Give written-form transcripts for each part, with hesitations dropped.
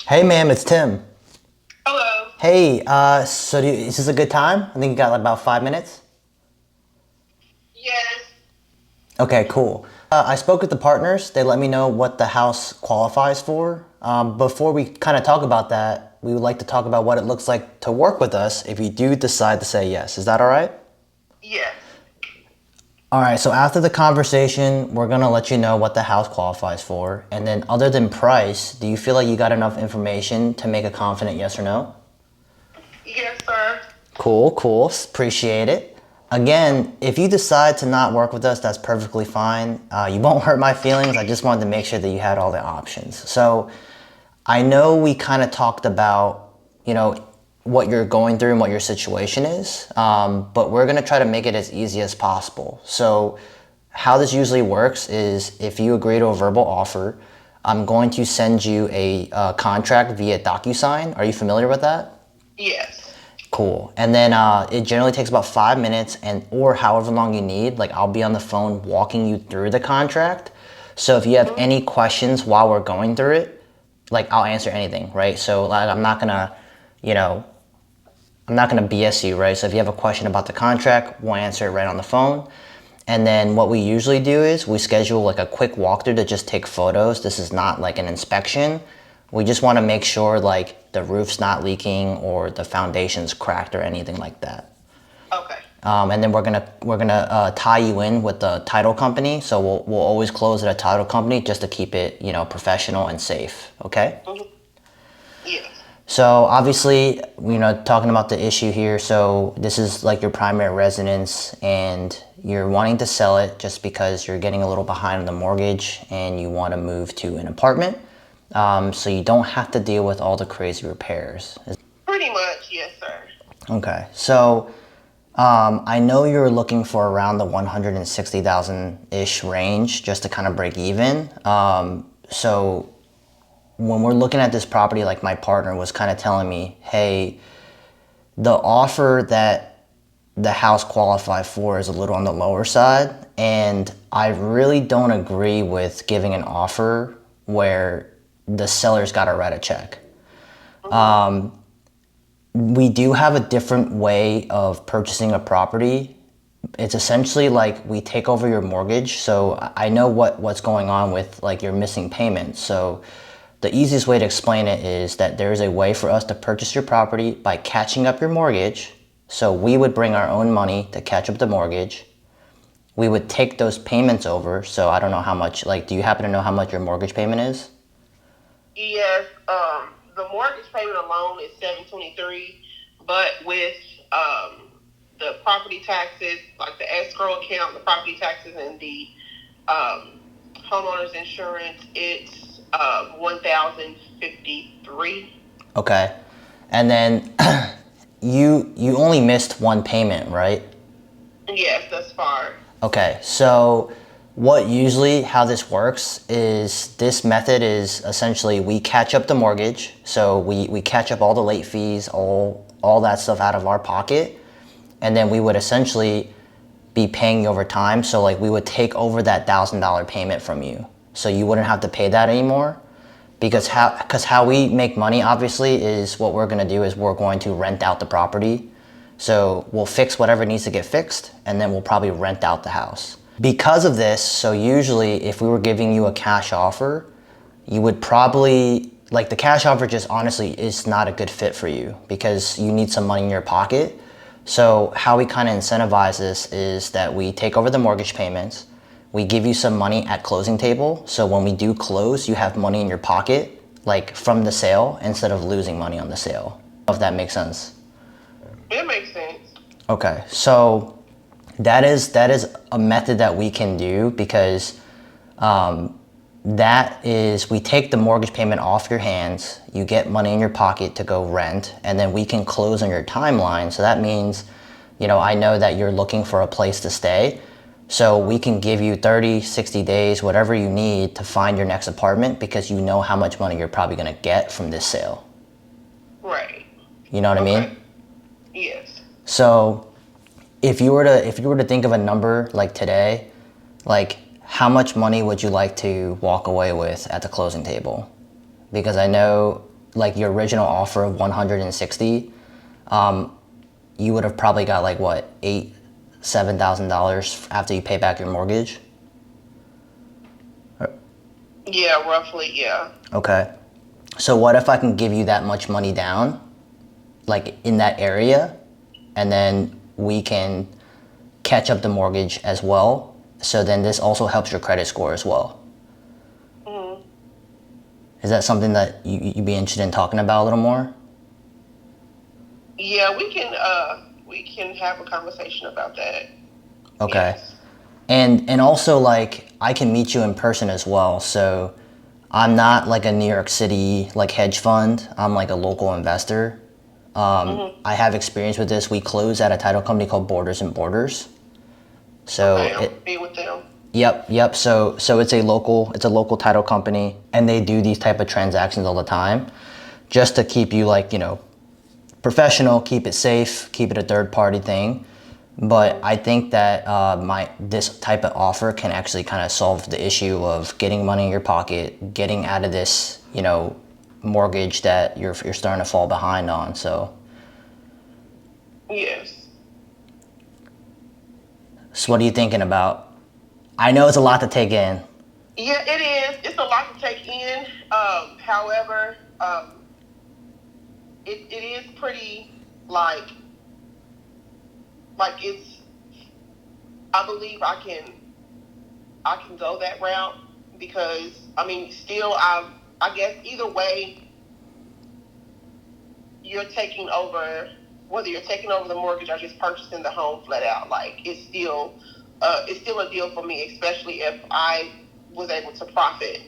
Hey, ma'am, it's Tim. Hello. Hey, is this a good time? I think you got like about 5 minutes. Yes. Okay, cool. I spoke with the partners. They let me know what the house qualifies for. Before we kind of talk about that, we would like to talk about what it looks like to work with us if you do decide to say yes. Is that all right? Yes. All right, so after the conversation, we're gonna let you know what the house qualifies for. And then, other than price, do you feel like you got enough information to make a confident yes or no? Yes, sir. Cool, cool. Appreciate it. Again, if you decide to not work with us, that's perfectly fine. You won't hurt my feelings. I just wanted to make sure that you had all the options. So I know we kind of talked about, what you're going through and what your situation is, but we're going to try to make it as easy as possible. So how this usually works is if you agree to a verbal offer, I'm going to send you a contract via DocuSign. Are you familiar with that? Yes. Cool. And then it generally takes about 5 minutes or however long you need. Like I'll be on the phone walking you through the contract. So if you have any questions while we're going through it, like I'll answer anything, right? So like you know, I'm not gonna BS you, right? So if you have a question about the contract, we'll answer it right on the phone. And then what we usually do is we schedule like a quick walkthrough to just take photos. This is not like an inspection. We just want to make sure like the roof's not leaking or the foundation's cracked or anything like that. Okay. And then we're gonna tie you in with the title company. So we'll always close at a title company just to keep it professional and safe. Okay. Mhm. Yes. So obviously, talking about the issue here, so this is like your primary residence and you're wanting to sell it just because you're getting a little behind on the mortgage and you want to move to an apartment, so you don't have to deal with all the crazy repairs. Pretty much, yes, sir. Okay, so I know you're looking for around the 160,000-ish range just to kind of break even. So when we're looking at this property, like my partner was kind of telling me, hey, the offer that the house qualified for is a little on the lower side. And I really don't agree with giving an offer where the seller's got to write a check. We do have a different way of purchasing a property. It's essentially like we take over your mortgage. So I know what's going on with like your missing payments. So the easiest way to explain it is that there is a way for us to purchase your property by catching up your mortgage. So we would bring our own money to catch up the mortgage. We would take those payments over. So I don't know how much, like, do you happen to know how much your mortgage payment is? Yes. The mortgage payment alone is 723, but with the property taxes, like the escrow account, the property taxes, and the homeowner's insurance, it's 1,053. Okay. And then you only missed one payment, right? Yes, thus far. Okay, so how this works is this method is essentially we catch up the mortgage. So we catch up all the late fees, all that stuff out of our pocket. And then we would essentially be paying you over time. So like we would take over that $1,000 payment from you. So you wouldn't have to pay that anymore. Because how we make money obviously is what we're gonna do is we're going to rent out the property. So we'll fix whatever needs to get fixed and then we'll probably rent out the house. Because of this, so usually if we were giving you a cash offer, you would probably, like the cash offer just honestly is not a good fit for you because you need some money in your pocket. So how we kind of incentivize this is that we take over the mortgage payments, we give you some money at closing table. So when we do close, you have money in your pocket, like from the sale instead of losing money on the sale. If that makes sense. It makes sense. Okay, so that is a method that we can do because that is we take the mortgage payment off your hands, you get money in your pocket to go rent, and then we can close on your timeline. So that means, I know that you're looking for a place to stay. So we can give you 30, 60 days, whatever you need to find your next apartment because you know how much money you're probably gonna get from this sale. Right. You know what I Okay. mean? Yes. So if you were to think of a number like today, like how much money would you like to walk away with at the closing table? Because I know like your original offer of 160, you would have probably got like what, $7,000 after you pay back your mortgage. Yeah, roughly, yeah. Okay. So what if I can give you that much money down, like in that area, and then we can catch up the mortgage as well. So then this also helps your credit score as well. Mm-hmm. Is that something that you'd be interested in talking about a little more? Yeah, we can have a conversation about that. Okay. Yes. And also like I can meet you in person as well. So I'm not like a New York City like hedge fund. I'm like a local investor. I have experience with this. We close at a title company called Borders and Borders. So Okay, I'll be with them. Yep. So it's a local title company, and they do these type of transactions all the time, just to keep you like, professional, keep it safe, keep it a third party thing. But I think that this type of offer can actually kind of solve the issue of getting money in your pocket, getting out of this, mortgage that you're starting to fall behind on. So Yes. what are you thinking about? I know it's a lot to take in. Yeah, it is. It's a lot to take in. However, it is pretty like it's. I believe I can go that route because I mean, still, I guess either way, you're taking over. Whether you're taking over the mortgage or just purchasing the home flat out, like it's still a deal for me, especially if I was able to profit,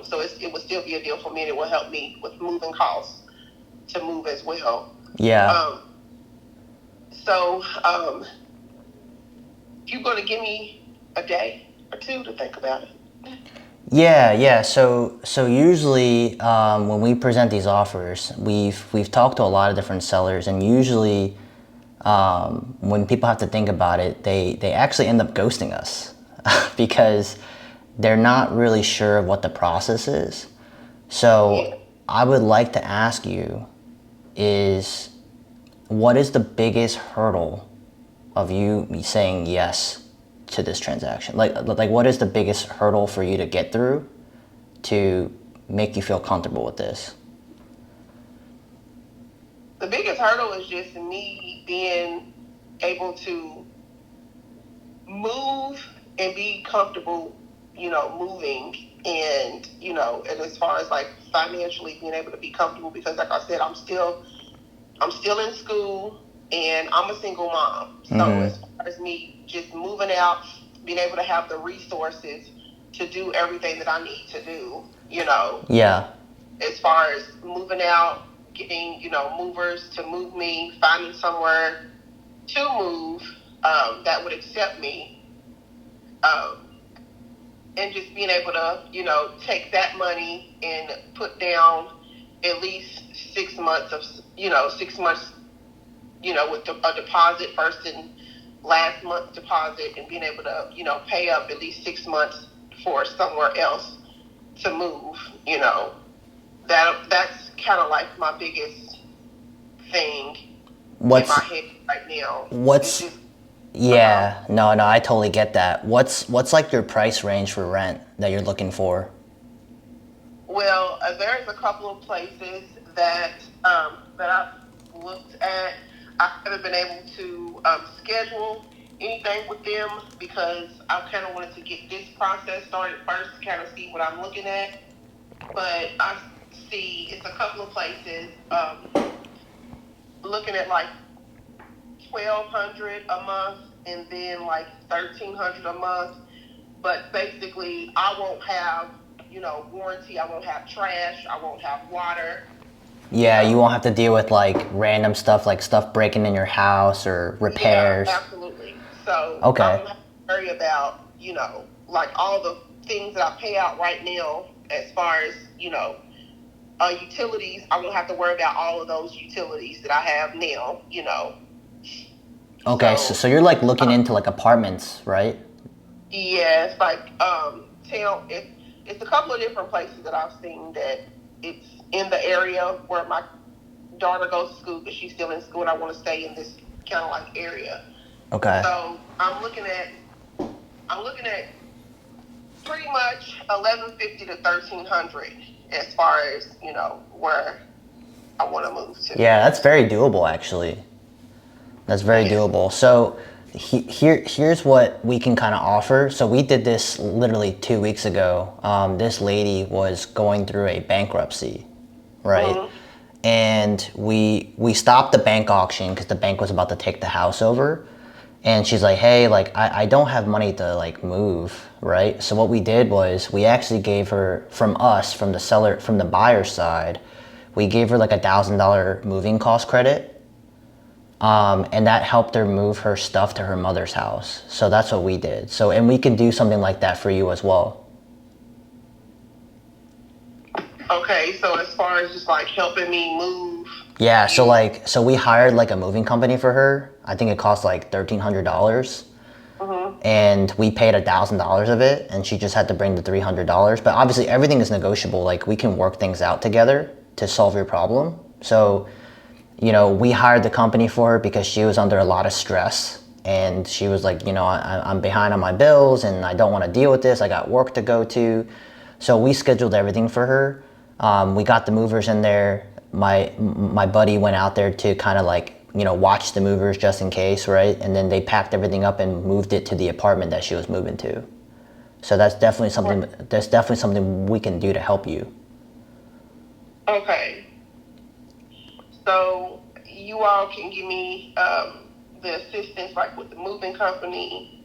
So it would still be a deal for me, and it will help me with moving costs to move as well. Yeah. If you're going to give me a day or two to think about it. Yeah. So usually when we present these offers, we've talked to a lot of different sellers, and usually when people have to think about it, they actually end up ghosting us because they're not really sure what the process is. So I would like to ask you is what is the biggest hurdle of you saying yes to this transaction? Like what is the biggest hurdle for you to get through to make you feel comfortable with this? The biggest hurdle is just me being able to move and be comfortable, moving and, and as far as like financially being able to be comfortable, because like I said, I'm still in school and I'm a single mom. So as far as me just moving out, being able to have the resources to do everything that I need to do, Yeah. as far as moving out, getting, movers to move me, finding somewhere to move that would accept me, and just being able to, take that money and put down at least 6 months of, 6 months, with a deposit first and last month's deposit, and being able to, pay up at least 6 months for somewhere else to move, that's kind of like my biggest thing in my head right now. Yeah, no, I totally get that. What's like your price range for rent that you're looking for? Well, there's a couple of places that I've looked at. I haven't been able to schedule anything with them because I kind of wanted to get this process started first, kind of see what I'm looking at. But I see it's a couple of places looking at like $1,200 a month and then like $1,300 a month. But basically, I won't have warranty. I won't have trash. I won't have water. Yeah, you won't have to deal with like random stuff, like stuff breaking in your house or repairs. Yeah, absolutely. So okay. I don't have to worry about like all the things that I pay out right now as far as utilities. I won't have to worry about all of those utilities that I have now. Okay, so you're like looking into like apartments, right? Yeah, it's like it's a couple of different places that I've seen that it's in the area where my daughter goes to school, because she's still in school, and I want to stay in this kind of like area. Okay. So I'm looking at pretty much 1150 to 1300 as far as, you know, where I want to move to. Yeah, that's very doable, actually. That's very doable. So here's what we can kind of offer. So we did this literally 2 weeks ago. This lady was going through a bankruptcy, right? Mm-hmm. And we stopped the bank auction because the bank was about to take the house over. And she's like, hey, like, I don't have money to like move, right? So what we did was we actually gave her, from the buyer side, we gave her like $1,000 moving cost credit. And that helped her move her stuff to her mother's house. So that's what we did. So, and we can do something like that for you as well. Okay, so as far as just like helping me move. Yeah, so we hired like a moving company for her. I think it cost like $1,300. Mm-hmm. And we paid $1,000 of it, and she just had to bring the $300. But obviously everything is negotiable. Like, we can work things out together to solve your problem. So, you know, we hired the company for her because she was under a lot of stress, and she was like, you know, I'm behind on my bills and I don't want to deal with this. I got work to go to. So we scheduled everything for her. We got the movers in there. My buddy went out there to kind of like, you know, watch the movers just in case, right? And then they packed everything up and moved it to the apartment that she was moving to. So that's definitely something we can do to help you. Okay. So you all can give me the assistance, like with the moving company,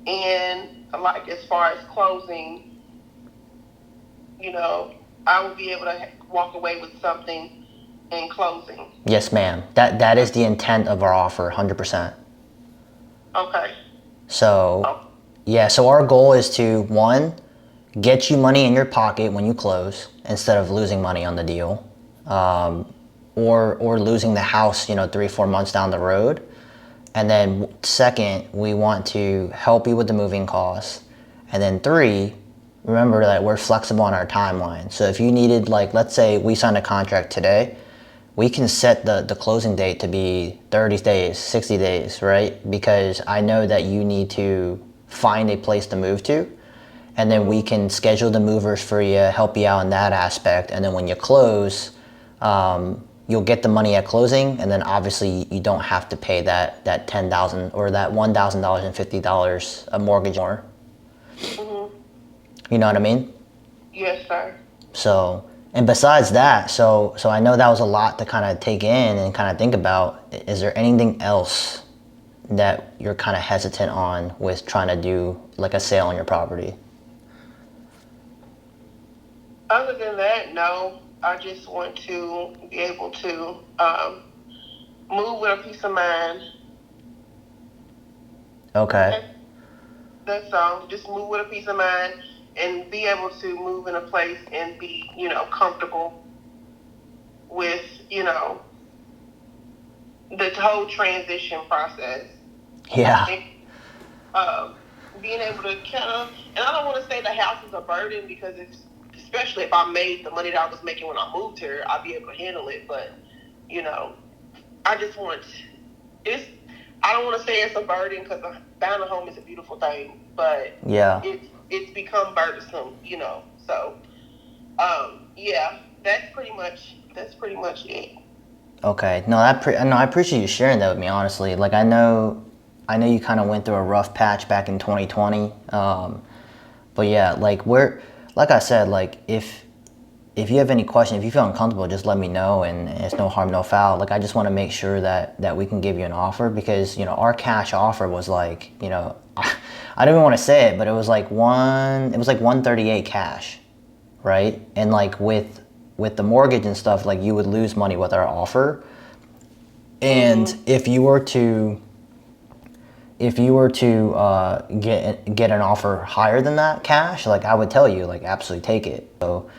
and like as far as closing, you know, I will be able to walk away with something in closing. Yes, ma'am. That is the intent of our offer, 100%. Okay. So, yeah, so our goal is to, one, get you money in your pocket when you close instead of losing money on the deal, or losing the house, you know, 3-4 months down the road. And then second, we want to help you with the moving costs. And then 3, remember that we're flexible on our timeline. So if you needed, like, let's say we signed a contract today, we can set the closing date to be 30 days, 60 days, right? Because I know that you need to find a place to move to, and then we can schedule the movers for you, help you out in that aspect. And then when you close, you'll get the money at closing, and then obviously you don't have to pay that $10,000 or that $1,050 a mortgage more. Mm-hmm. You know what I mean? Yes, sir. So, and besides that, so I know that was a lot to kind of take in and kind of think about. Is there anything else that you're kind of hesitant on with trying to do like a sale on your property? Other than that, no. I just want to be able to move with a peace of mind. Okay. That's all. Just move with a peace of mind and be able to move in a place and be, you know, comfortable with, you know, the whole transition process. Yeah. Being able to kind of, and I don't want to say the house is a burden, because it's, especially if I made the money that I was making when I moved here, I'd be able to handle it. But, you know, I just want, I don't want to say it's a burden, because buying a home is a beautiful thing, but yeah, it's become burdensome, you know. So, yeah, that's pretty much it. Okay. No, I appreciate you sharing that with me, honestly. Like, I know you kind of went through a rough patch back in 2020. But yeah, like I said, like if you have any question, if you feel uncomfortable, just let me know, and it's no harm, no foul. Like, I just want to make sure that we can give you an offer, because, you know, our cash offer was like, you know, I don't even want to say it, but it was like 138 cash, right? And like with the mortgage and stuff, like, you would lose money with our offer. And if you were to get an offer higher than that cash, like, I would tell you, like, absolutely take it. So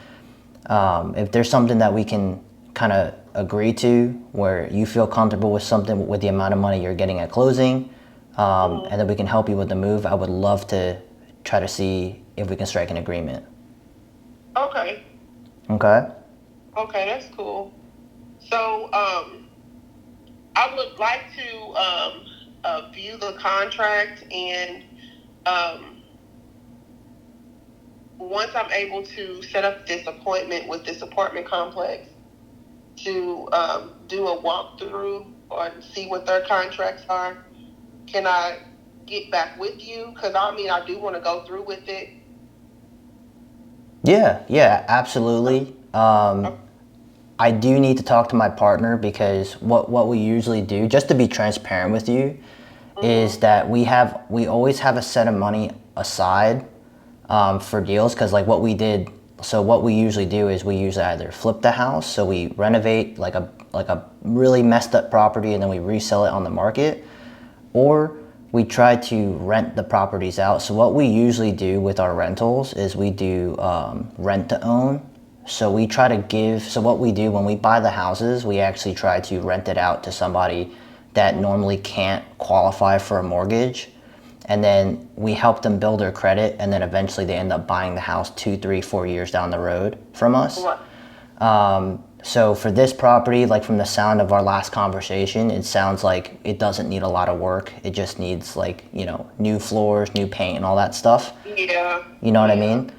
if there's something that we can kind of agree to where you feel comfortable with something, with the amount of money you're getting at closing, and then we can help you with the move, I would love to try to see if we can strike an agreement. Okay. Okay. Okay, that's cool. So, I would like to view the contract, and um, once I'm able to set up this appointment with this apartment complex to do a walkthrough or see what their contracts are, can I get back with you? Because I mean, I do want to go through with it. Yeah, absolutely. I do need to talk to my partner because what we usually do, just to be transparent with you, is that we always have a set of money aside for deals because like what we did. So what we usually do is we usually either flip the house, so we renovate like a really messed up property and then we resell it on the market, or we try to rent the properties out. So what we usually do with our rentals is we do rent to own. So we try to give, so what we do when we buy the houses, we actually try to rent it out to somebody that normally can't qualify for a mortgage. And then we help them build their credit, and then eventually they end up buying the house 2, 3, 4 years down the road from us. So for this property, like from the sound of our last conversation, it sounds like it doesn't need a lot of work. It just needs like, new floors, new paint and all that stuff. Yeah. You know what I mean?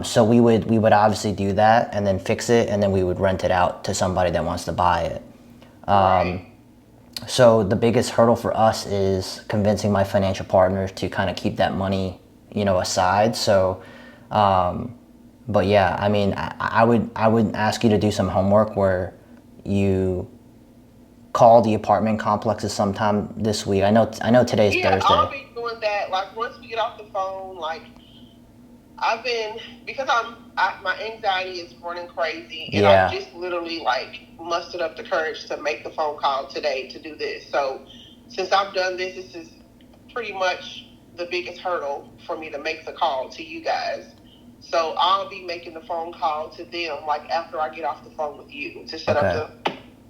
So we would obviously do that and then fix it, and then we would rent it out to somebody that wants to buy it. Right. So the biggest hurdle for us is convincing my financial partners to kind of keep that money, aside. So, but yeah, I mean, I would ask you to do some homework where you call the apartment complexes sometime this week. I know today's Yeah, Thursday. I'll be doing that. Like once we get off the phone, like I've been, because my anxiety is running crazy, and Yeah. I just literally like mustered up the courage to make the phone call today to do this. So since I've done this, this is pretty much the biggest hurdle for me to make the call to you guys. So I'll be making the phone call to them like after I get off the phone with you to set Okay. up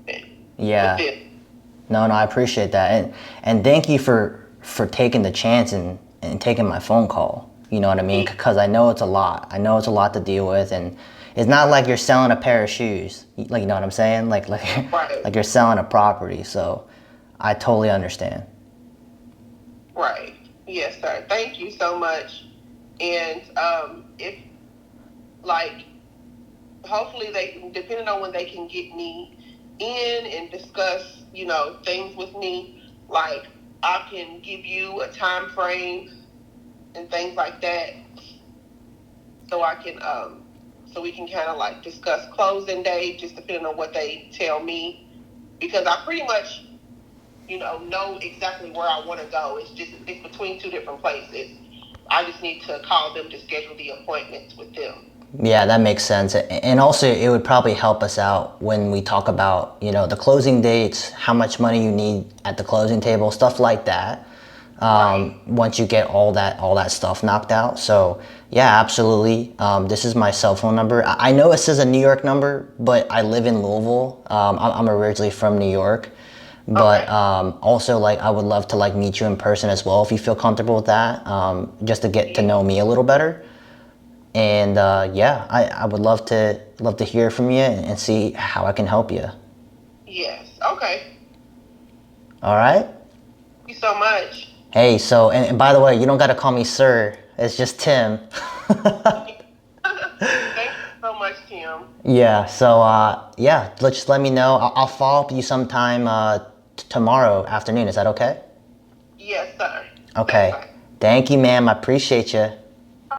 the Yeah. with them. No, I appreciate that, and thank you for taking the chance and taking my phone call. You know what I mean? Because I know it's a lot. I know it's a lot to deal with, and it's not like you're selling a pair of shoes. Like, you know what I'm saying? Like Right. like you're selling a property. So I totally understand. Right. Yes, sir. Thank you so much. And if like hopefully they, depending on when they can get me in and discuss, things with me, like I can give you a time frame and things like that, so I can so we can kind of like discuss closing day, just depending on what they tell me, because I pretty much know exactly where I want to go. It's between two different places. I just need to call them to schedule the appointments with them. Yeah, that makes sense. And also, it would probably help us out when we talk about, the closing dates, how much money you need at the closing table, stuff like that. Right. Once you get all that stuff knocked out. So yeah, absolutely. This is my cell phone number. I know it says a New York number, but I live in Louisville. I'm originally from New York, but Okay. also like I would love to like meet you in person as well if you feel comfortable with that. Just to get to know me a little better. And yeah, I would love to hear from you and see how I can help you. Yes. Okay. All right. Thank you so much. Hey, so and by the way, you don't got to call me sir. It's just Tim. Thank you so much, Tim. Yeah. So yeah, just let me know. I'll follow up with you sometime tomorrow afternoon. Is that okay? Yes, sir. That's Okay. fine. Thank you, ma'am. I appreciate you.